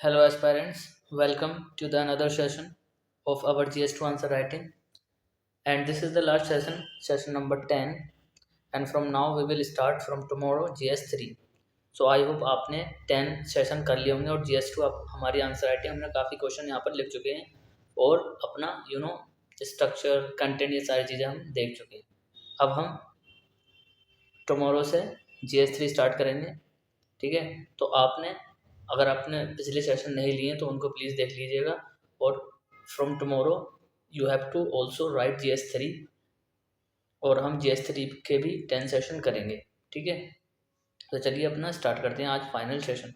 Hello aspirants, welcome to the another session of our GS2 answer writing, and this is the last session, session number 10, and from now we will start from tomorrow GS3. So I hope आपने 10 session कर लिए होंगे और GS2 आप हमारी answer writing हमने काफ़ी question यहाँ पर लिख चुके हैं और अपना स्ट्रक्चर कंटेंट ये सारी चीज़ें हम देख चुके हैं। अब हम टुमारो से GS3 स्टार्ट करेंगे। ठीक है, तो आपने अगर आपने पिछले सेशन नहीं लिए तो उनको प्लीज़ देख लीजिएगा और from tomorrow you have to also write GS3 और हम GS3 के भी 10 सेशन करेंगे। ठीक है, तो चलिए अपना स्टार्ट करते हैं आज फाइनल सेशन।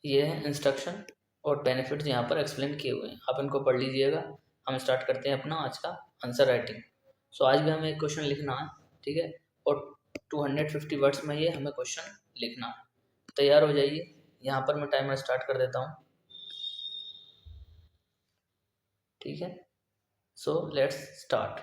ये है इंस्ट्रक्शन और बेनिफिट्स यहाँ पर एक्सप्लेन किए हुए हैं, आप इनको पढ़ लीजिएगा। हम स्टार्ट करते हैं अपना आज का आंसर राइटिंग। सो आज भी हमें एक क्वेश्चन लिखना है। ठीक है, और 250 वर्ड्स में ये हमें क्वेश्चन लिखना है। तैयार हो जाइए, यहाँ पर मैं टाइमर स्टार्ट कर देता हूँ। ठीक है, so let's start.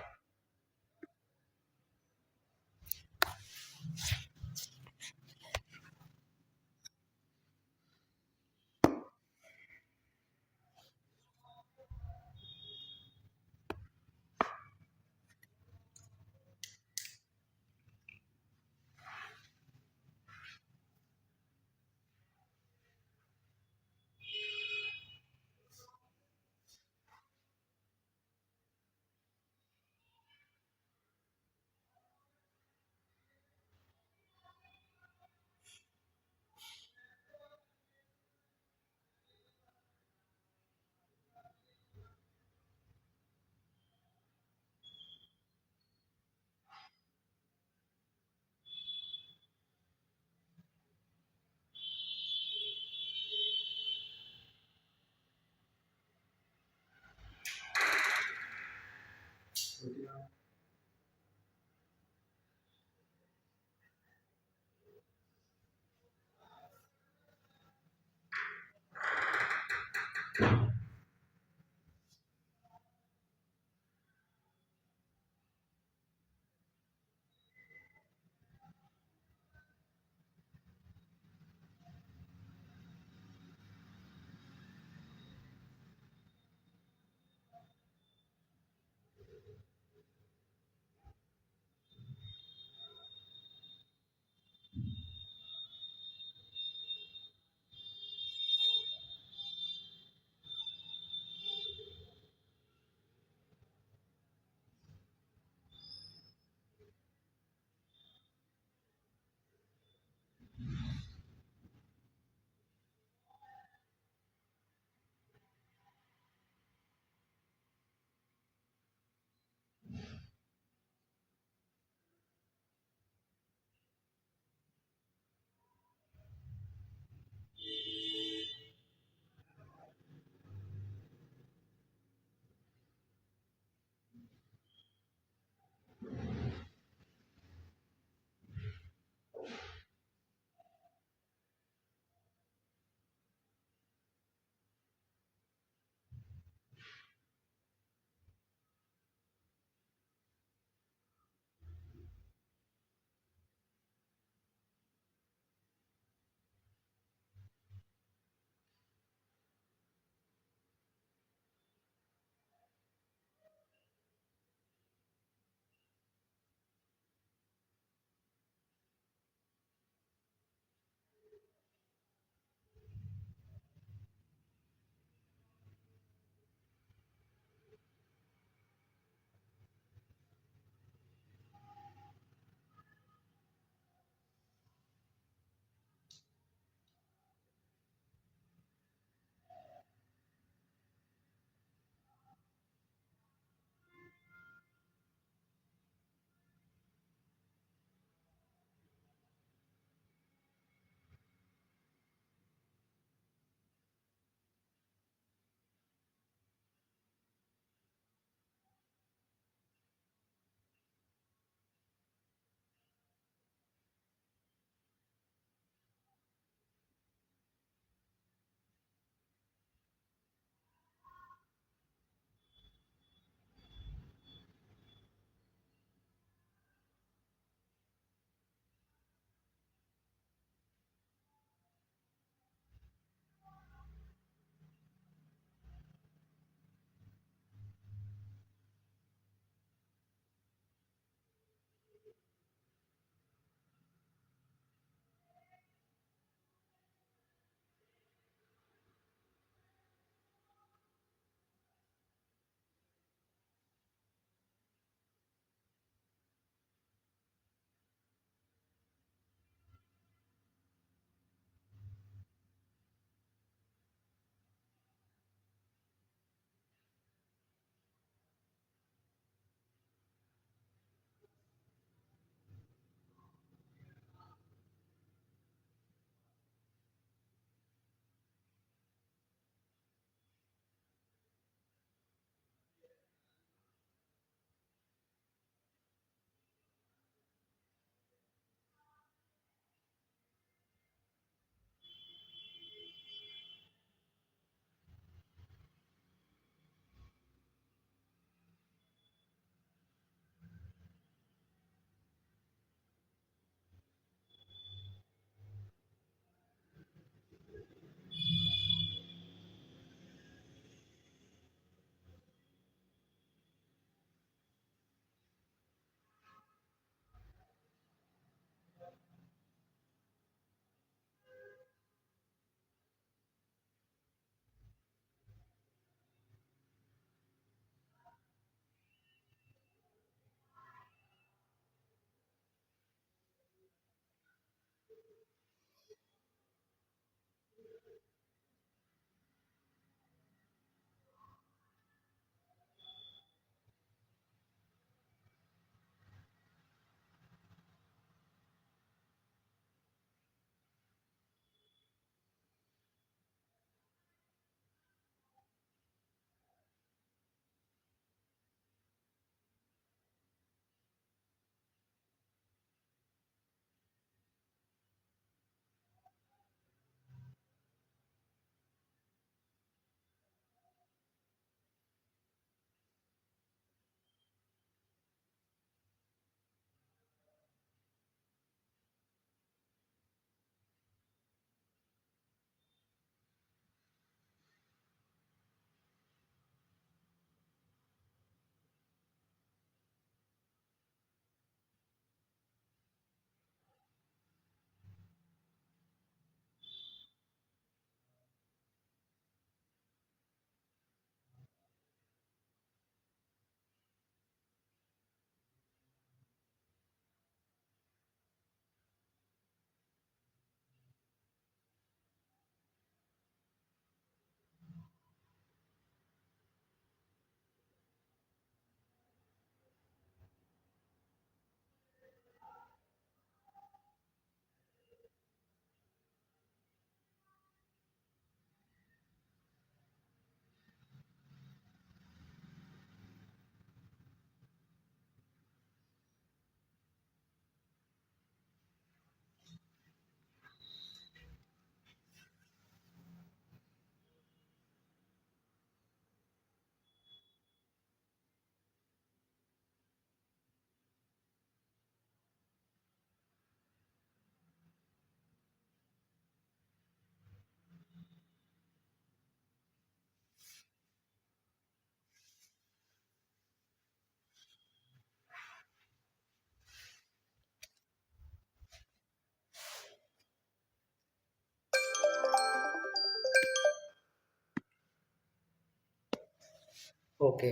Okay,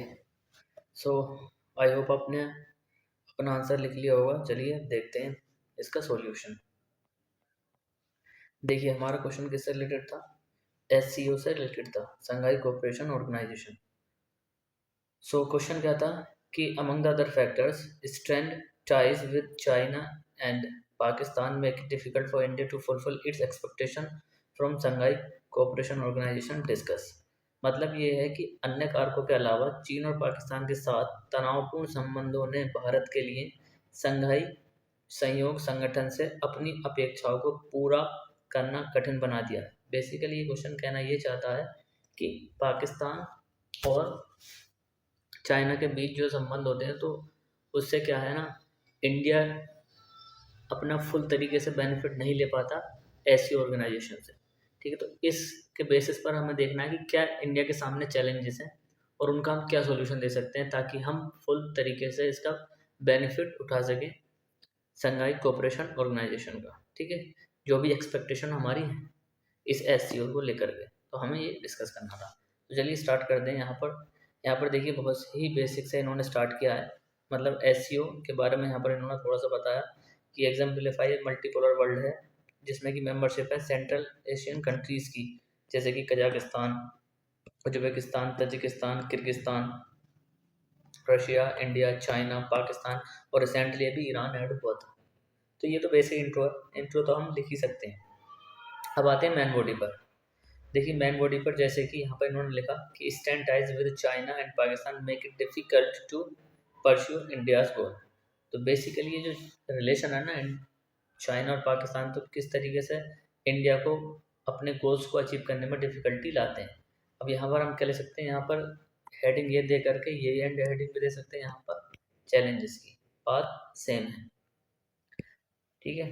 so I hope आपने अपना आंसर लिख लिया होगा। चलिए देखते हैं इसका सॉल्यूशन। देखिए हमारा क्वेश्चन किससे रिलेटेड था, एससीओ से रिलेटेड था, संघाई कोऑपरेशन ऑर्गेनाइजेशन। सो क्वेश्चन क्या था कि among the other factors strength ties with China and Pakistan make it difficult for India to fulfill its expectation from Shanghai Cooperation Organization discuss। मतलब ये है कि अन्य कारकों के अलावा चीन और पाकिस्तान के साथ तनावपूर्ण संबंधों ने भारत के लिए संघाई सहयोग संगठन से अपनी अपेक्षाओं को पूरा करना कठिन बना दिया है। बेसिकली ये क्वेश्चन कहना ये चाहता है कि पाकिस्तान और चाइना के बीच जो संबंध होते हैं तो उससे क्या है ना, इंडिया अपना फुल तरीके से बेनिफिट नहीं ले पाता ऐसी ऑर्गेनाइजेशन से। ठीक है, तो इसके बेसिस पर हमें देखना है कि क्या इंडिया के सामने चैलेंजेस हैं और उनका हम क्या सॉल्यूशन दे सकते हैं ताकि हम फुल तरीके से इसका बेनिफिट उठा सकें संघाई कोऑपरेशन ऑर्गेनाइजेशन का। ठीक है, जो भी एक्सपेक्टेशन हमारी है इस एससीओ को लेकर के, तो हमें ये डिस्कस करना था। तो चलिए स्टार्ट कर दें। यहाँ पर देखिए बहुत ही बेसिक से इन्होंने स्टार्ट किया है। मतलब एससीओ के बारे में यहाँ पर इन्होंने थोड़ा सा बताया कि एग्जाम्पलीफाई मल्टीपोलर वर्ल्ड है जिसमें कि मेंबरशिप है सेंट्रल एशियन कंट्रीज़ की, जैसे कि Kazakhstan, Uzbekistan, Tajikistan, Kyrgyzstan, Russia, India, China, Pakistan और रिसेंटली अभी ईरान ऐड हुआ था। तो ये तो बेसिक इंट्रो है, इंट्रो तो हम लिख ही सकते हैं। अब आते हैं मैन बॉडी पर। देखिए मैन बॉडी पर जैसे कि यहाँ पर इन्होंने लिखा कि stand ties with China and Pakistan make it difficult to pursue India's goal. तो बेसिकली ये जो रिलेशन है ना चाइना और पाकिस्तान, तो किस तरीके से इंडिया को अपने गोल्स को अचीव करने में डिफिकल्टी लाते हैं। अब यहाँ पर हम क्या ले सकते हैं, यहाँ पर हेडिंग ये दे करके ये एंड हेडिंग भी दे सकते हैं यहाँ पर चैलेंजेस की, बात सेम है। ठीक है,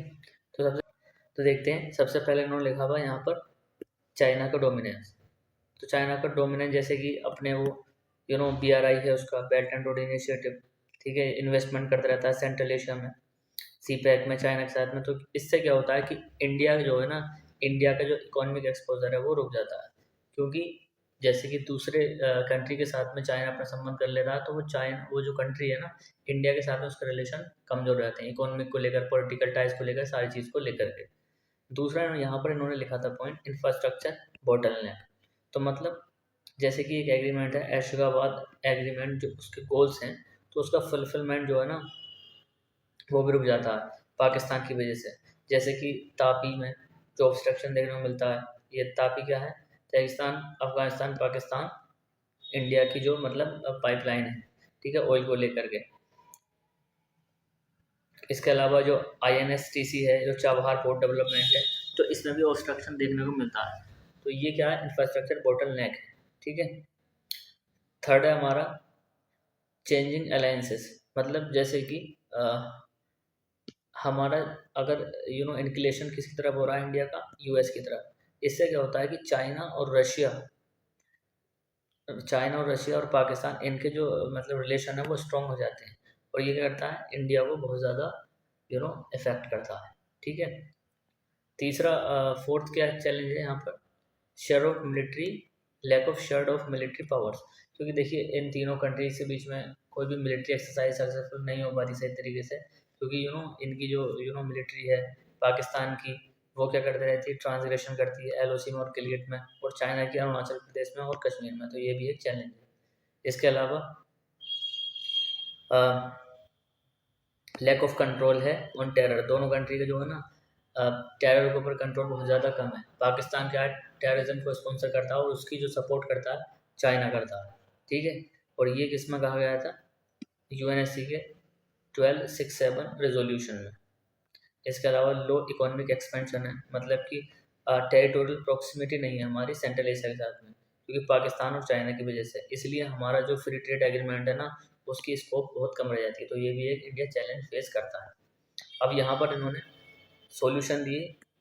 तो देखते हैं। सबसे पहले इन्होंने लिखा हुआ यहाँ पर चाइना का डोमिनेंस। तो चाइना का डोमिनेंस जैसे कि अपने वो BRI है उसका, बेल्ट एंड रोड इनिशिएटिव, ठीक है, इन्वेस्टमेंट करता रहता है सेंट्रल एशिया में, सीपैक में चाइना के साथ में। तो इससे क्या होता है कि इंडिया जो है ना, इंडिया का जो इकोनॉमिक एक्सपोजर है वो रुक जाता है, क्योंकि जैसे कि दूसरे कंट्री के साथ में चाइना अपना संबंध कर ले रहा है, तो वो जो कंट्री है ना, इंडिया के साथ में उसका रिलेशन कमजोर रहते हैं इकोनॉमिक को लेकर, पॉलिटिकल टाइज को लेकर, सारी चीज़ को लेकर के। दूसरा यहाँ पर इन्होंने लिखा था पॉइंट इंफ्रास्ट्रक्चर बॉटलनेक। तो मतलब जैसे कि एक एग्रीमेंट है ऐशगाबाद एग्रीमेंट, जो उसके गोल्स हैं तो उसका फुलफिलमेंट जो है ना वो भी रुक जाता है पाकिस्तान की वजह से। जैसे कि तापी में जो ऑब्स्ट्रक्शन देखने को मिलता है, ये तापी क्या है, पाकिस्तान अफगानिस्तान पाकिस्तान इंडिया की जो मतलब पाइपलाइन है, ठीक है, ऑयल को लेकर के। इसके अलावा जो INSTC है, जो चाबहार पोर्ट डेवलपमेंट है, तो इसमें भी ऑब्स्ट्रक्शन देखने को मिलता है। तो ये क्या है, इंफ्रास्ट्रक्चर बोटलनेक है। ठीक है, थर्ड है हमारा चेंजिंग अलायंसेस। मतलब जैसे कि हमारा अगर इंक्लेशन किसकी तरफ हो रहा है इंडिया का, US की तरफ, इससे क्या होता है कि चाइना और रशिया और पाकिस्तान, इनके जो मतलब रिलेशन है वो स्ट्रॉन्ग हो जाते हैं, और ये क्या करता है, इंडिया को बहुत ज़्यादा इफेक्ट करता है। ठीक है, तीसरा फोर्थ क्या चैलेंज है यहाँ पर, share of military, lack of share of military powers. क्योंकि देखिए इन तीनों कंट्रीज के बीच में कोई भी मिलिट्री एक्सरसाइज सक्सेसफुल नहीं हो पाती सही तरीके से, क्योंकि इनकी जो मिलिट्री है पाकिस्तान की, वो क्या करते रहती है, ट्रांसग्रेशन करती है LOC में और गिलगिट में, और चाइना की अरुणाचल प्रदेश में और कश्मीर में। तो ये भी एक चैलेंज है। इसके अलावा लैक ऑफ कंट्रोल है ऑन टेरर। दोनों कंट्री के जो है ना टेरर के ऊपर कंट्रोल बहुत ज़्यादा कम है। पाकिस्तान क्या है, टेररिज्म को स्पॉन्सर करता है और उसकी जो सपोर्ट करता है चाइना करता है। ठीक है, और ये किस में कहा गया था, UNSC के 1267 रेजोल्यूशन में। इसके अलावा लो इकोनॉमिक एक्सपेंशन है, मतलब कि टेरिटोरियल प्रॉक्सिमिटी नहीं है हमारी सेंट्रल एशिया के साथ में, क्योंकि पाकिस्तान और चाइना की वजह से, इसलिए हमारा जो फ्री ट्रेड एग्रीमेंट है ना उसकी स्कोप बहुत कम रह जाती है। तो ये भी एक इंडिया चैलेंज फेस करता है। अब यहाँ पर इन्होंने सॉल्यूशन दिए,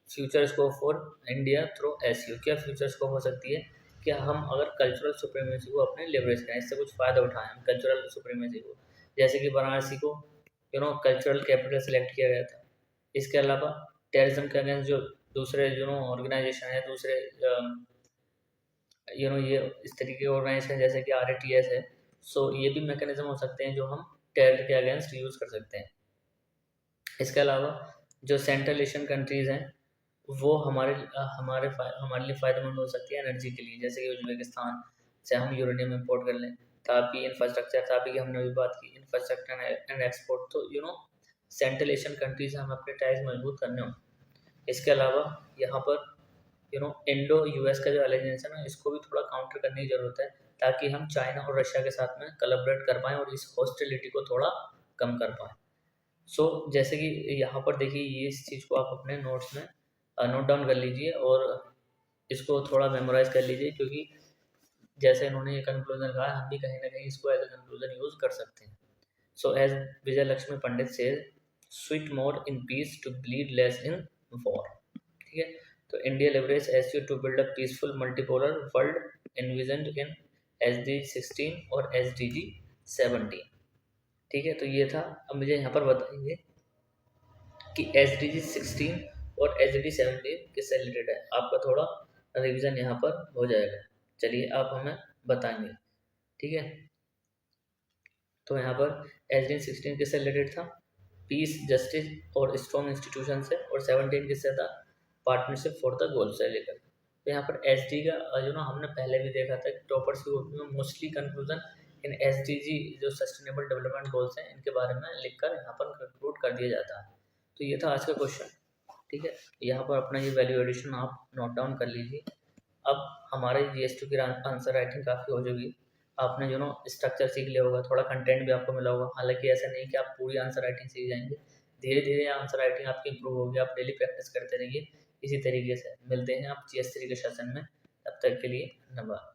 future scope for India through SCO। क्या फ्यूचर स्कोप हो सकती है कि हम अगर कल्चरल सुप्रीमेसी को अपने लेवरेज करें, इससे कुछ फ़ायदा उठाएं हम कल्चरल सुप्रीमेसी को, जैसे कि वाराणसी को कल्चरल कैपिटल सेलेक्ट किया गया था। इसके अलावा टेररिज्म के अगेंस्ट जो दूसरे ऑर्गेनाइजेशन है, दूसरे ये इस तरीके के ऑर्गेनाइजेशन जैसे कि RATS है, सो ये भी मैकेनिज्म हो सकते हैं जो हम टेरर के अगेंस्ट यूज़ कर सकते हैं। इसके अलावा जो सेंट्रल एशियन कंट्रीज़ हैं वो हमारे लिए फ़ायदेमंद हो सकती है एनर्जी के लिए, जैसे कि उज्बेकिस्तान से हम यूरेनियम इंपोर्ट कर लें, ताकि इंफ्रास्ट्रक्चर, ताकि कि हमने अभी बात की इंफ्रास्ट्रक्चर एंड एक्सपोर्ट, तो सेंट्रल एशियन कंट्री से हमें अपने टाइज मजबूत करने हों। इसके अलावा यहाँ पर इंडो यूएस का जो अलायंस है ना, इसको भी थोड़ा काउंटर करने की ज़रूरत है, ताकि हम चाइना और रशिया के साथ में कोलैबोरेट कर पाएँ और इस हॉस्टिलिटी को थोड़ा कम कर पाएँ। जैसे कि यहाँ पर देखिए, ये इस चीज़ को आप अपने नोट्स में नोट डाउन कर लीजिए और इसको थोड़ा मेमोराइज कर लीजिए, क्योंकि जैसे इन्होंने ये कंक्लूजन कहा, हम भी कहीं ना कहीं इसको एज ए कंक्लूजन यूज़ कर सकते हैं। As Vijay Lakshmi Pandit says, sweat more in peace to bleed less in war. ठीक है, तो India leverage SU to build a peaceful multipolar world envisioned in SDG 16 और SDG 17। ठीक है, तो ये था। अब मुझे यहाँ पर बताइए कि SDG 16 और SDG 17 किससे रिलेटेड है। आपका थोड़ा रिवीजन यहाँ पर हो जाएगा। चलिए आप हमें बताएंगे। ठीक है, तो यहाँ पर SDG 16 किससे रिलेटेड था, पीस, जस्टिस और स्ट्रॉन्ग इंस्टीट्यूशन से, और 17 किससे था, पार्टनरशिप फॉर द गोल से लेकर। तो यहाँ पर SD का हमने पहले भी देखा था कि टॉपर्स की कॉपी में मोस्टली कंक्लूजन इन SDG जो सस्टेनेबल डेवलपमेंट गोल्स हैं इनके बारे में लिखकर यहाँ पर कंक्लूड कर दिया जाता है। तो ये था आज का क्वेश्चन। ठीक है, यहाँ पर अपना ये वैल्यू एडिशन आप नोट डाउन कर लीजिए। अब हमारे GS2 की आंसर राइटिंग काफ़ी हो जाएगी। आपने स्ट्रक्चर सीख लिया होगा, थोड़ा कंटेंट भी आपको मिला होगा। हालांकि ऐसा नहीं कि आप पूरी आंसर राइटिंग सीख जाएंगे, धीरे धीरे आंसर राइटिंग आपकी इंप्रूव होगी। आप डेली प्रैक्टिस करते रहिए इसी तरीके से। मिलते हैं आप GS3 के सेशन में, तब तक के लिए धन्यवाद।